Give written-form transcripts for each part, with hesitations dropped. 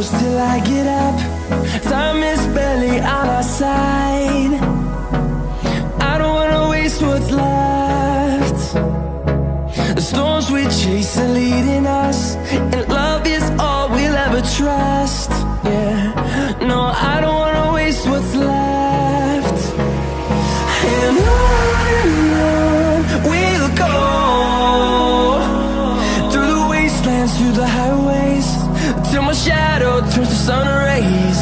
close till I get up. Time is barely on our side. I don't wanna waste what's left. The storms we chase are leading us, and love is all we'll ever trust. Yeah, no, I don't wanna waste what's left. And on we'll go, through the wastelands, through the highways, till my shadow turns to sun rays.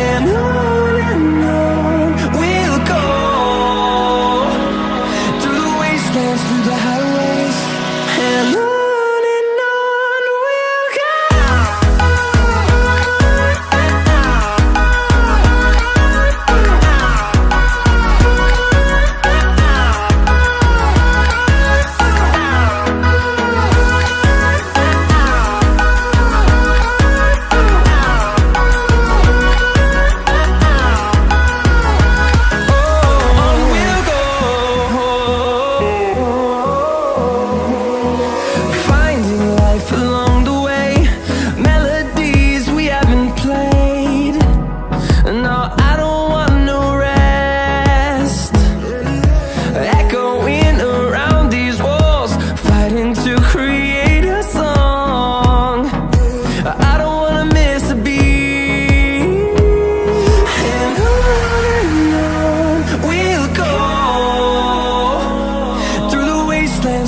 And on we'll go, through the wastelands, through the highways, and on.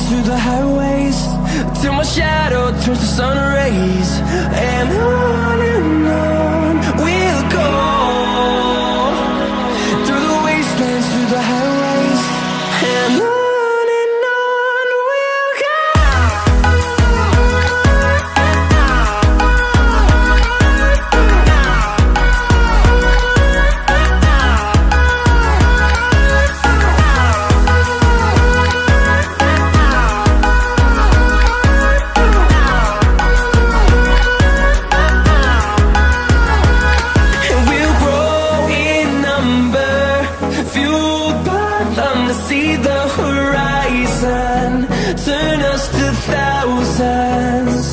Through the highways, till my shadow turns to sun rays. And on we'll go, through the wastelands, through the highways, and on we'll go. See the horizon, turn us to thousands,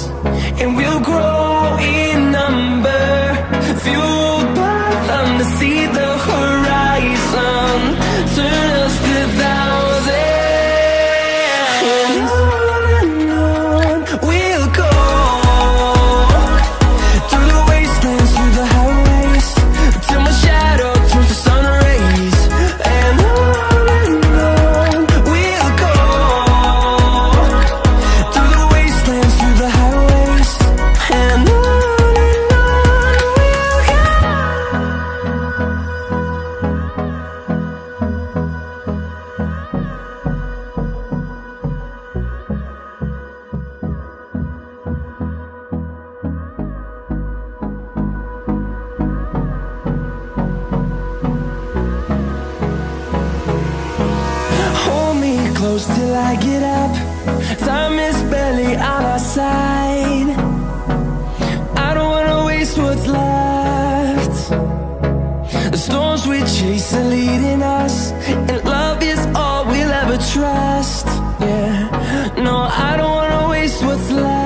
and we'll grow in number, fueled by them to see the horizon, turn us to thousands, and on we'll go, through the wastelands, through the highways, till my shadow turns to sun rays. And close till I get up. Time is barely on our side. I don't wanna waste what's left. The storms we chase are leading us, and love is all we'll ever trust. Yeah, no, I don't wanna waste what's left.